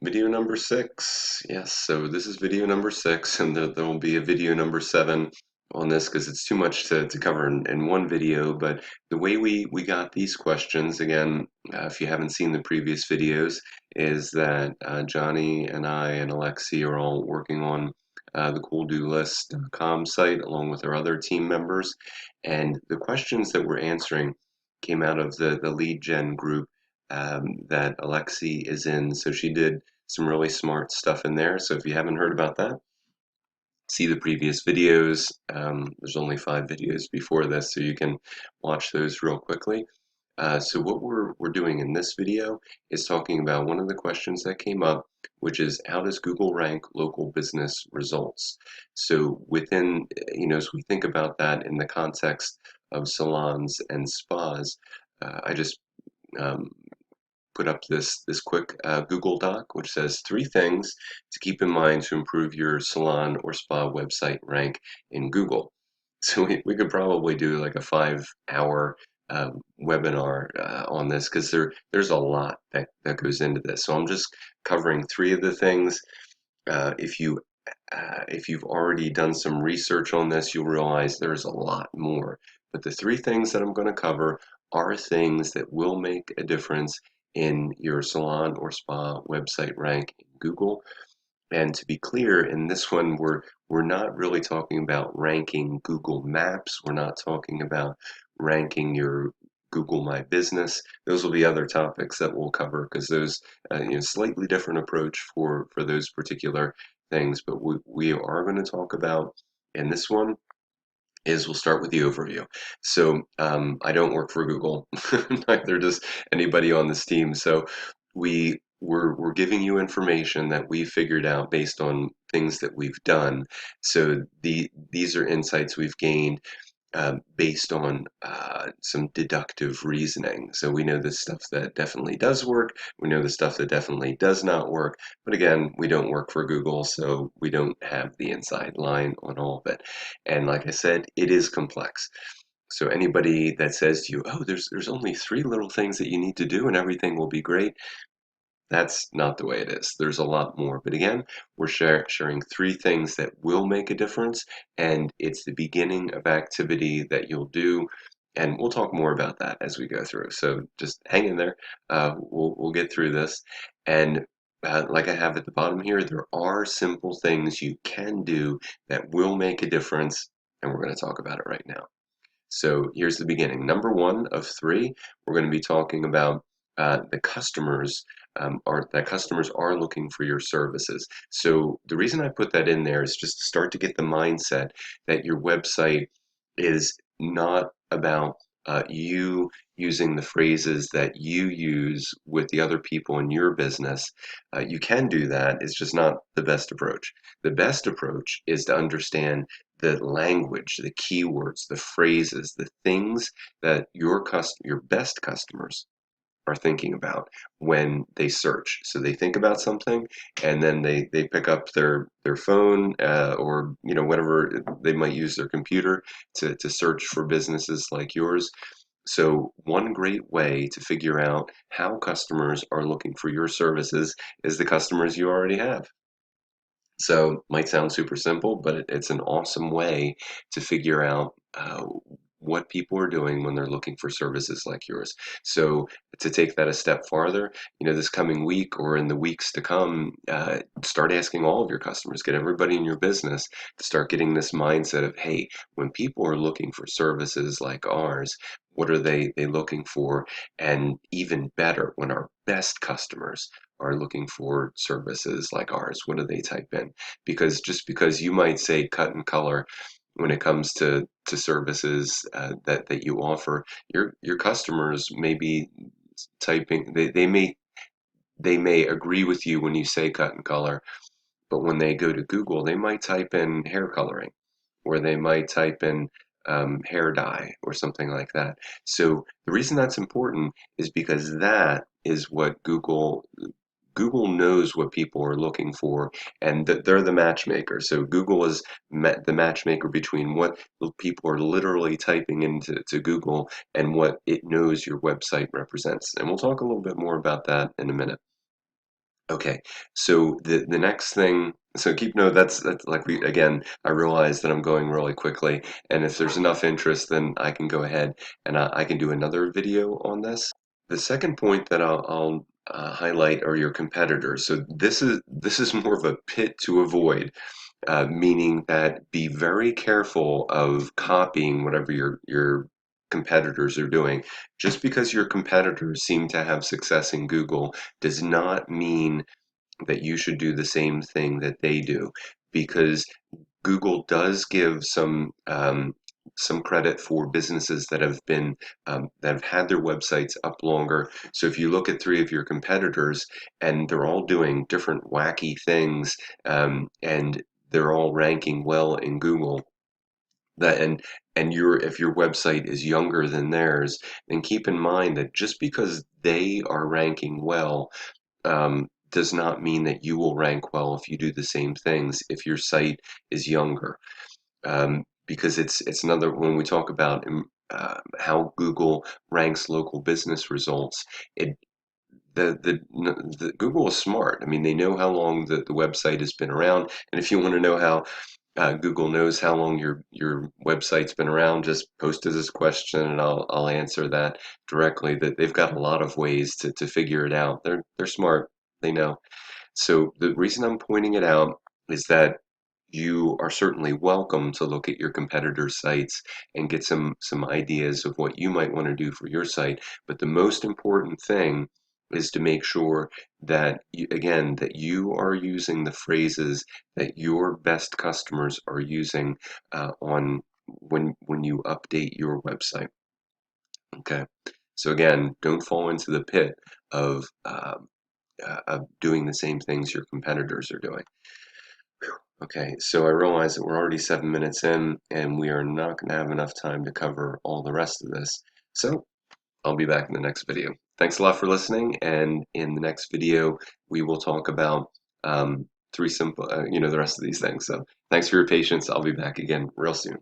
Video number 6. Yes, so this is video number 6, and there will be a video number 7 on this because it's too much to cover in one video. But the way we got these questions, again, if you haven't seen the previous videos, is that Johnny and I and Alexi are all working on the CoolDoList.com site along with our other team members. And the questions that we're answering came out of the lead gen group that Alexi is in. So she did some really smart stuff in there. So if you haven't heard about that, see the previous videos. There's only 5 videos before this, so you can watch those real quickly. So what we're doing in this video is talking about one of the questions that came up, which is how does Google rank local business results? So within, as we think about that in the context of salons and spas, I just um, put up this quick Google Doc, which says 3 things to keep in mind to improve your salon or spa website rank in Google. So we could probably do like a 5 hour webinar on this because there's a lot that goes into this. So I'm just covering 3 of the things. If you've already done some research on this, you'll realize there's a lot more. But the 3 things that I'm going to cover are things that will make a difference in your salon or spa website rank in Google. And to be clear, in this one, we're not really talking about ranking Google Maps. We're not talking about ranking your Google My Business. Those will be other topics that we'll cover because those, slightly different approach for those particular things. But we are going to talk about in this one is we'll start with the overview. So I don't work for Google, neither does anybody on this team. So we're giving you information that we figured out based on things that we've done. So these are insights we've gained based on some deductive reasoning. So we know the stuff that definitely does work. We know the stuff that definitely does not work. But again, we don't work for Google, so we don't have the inside line on all of it. And like I said, it is complex. So anybody that says to you, "Oh, there's only 3 little things that you need to do and everything will be great," that's not the way it is. There's a lot more. But again, we're sharing 3 things that will make a difference, and it's the beginning of activity that you'll do. And we'll talk more about that as we go through. So just hang in there. We'll get through this. And like I have at the bottom here, there are simple things you can do that will make a difference, and we're going to talk about it right now. So here's the beginning. Number 1 of 3, we're going to be talking about the customers that customers are looking for your services. So the reason I put that in there is just to start to get the mindset that your website is not about you using the phrases that you use with the other people in your business. You can do that. It's just not the best approach. The best approach is to understand the language, the keywords, the phrases, the things that your best customers are thinking about when they search. So they think about something and then they pick up their phone or whatever they might use their computer to search for businesses like yours. So one great way to figure out how customers are looking for your services is the customers you already have. So might sound super simple, but it's an awesome way to figure out what people are doing when they're looking for services like yours. So to take that a step farther, this coming week or in the weeks to come, start asking all of your customers, get everybody in your business to start getting this mindset of, hey, when people are looking for services like ours, what are they looking for? And even better, when our best customers are looking for services like ours, what do they type in? Because just because you might say cut and color when it comes to services that you offer, your customers may be typing. They may agree with you when you say cut and color, but when they go to Google, they might type in hair coloring, or they might type in hair dye or something like that. So the reason that's important is because that is what Google knows what people are looking for, and that they're the matchmaker. So Google is the matchmaker between what people are literally typing into Google and what it knows your website represents. And we'll talk a little bit more about that in a minute. Okay, so the next thing, so keep note, that's like we again, I realize that I'm going really quickly, and if there's enough interest, then I can go ahead and I can do another video on this. The second point that I'll highlight are your competitors. So this is more of a pit to avoid, meaning that be very careful of copying whatever your competitors are doing. Just because your competitors seem to have success in Google does not mean that you should do the same thing that they do, because Google does give some credit for businesses that have been that have had their websites up longer. So if you look at three of your competitors and they're all doing different wacky things, and they're all ranking well in Google, that and your if your website is younger than theirs, then keep in mind that just because they are ranking well, does not mean that you will rank well if you do the same things if your site is younger. Because it's another, when we talk about how Google ranks local business results, it the Google is smart. I mean, they know how long the website has been around, and if you want to know how Google knows how long your website's been around, just post us this question and I'll answer that directly. That they've got a lot of ways to figure it out. They're smart. They know. So the reason I'm pointing it out is that you are certainly welcome to look at your competitors' sites and get some ideas of what you might want to do for your site. But the most important thing is to make sure that you, again, that you are using the phrases that your best customers are using on when you update your website. Okay. So again, don't fall into the pit of doing the same things your competitors are doing. Okay, so I realize that we're already 7 minutes in, and we are not going to have enough time to cover all the rest of this. So I'll be back in the next video. Thanks a lot for listening, and in the next video, we will talk about three simple, the rest of these things. So thanks for your patience. I'll be back again real soon.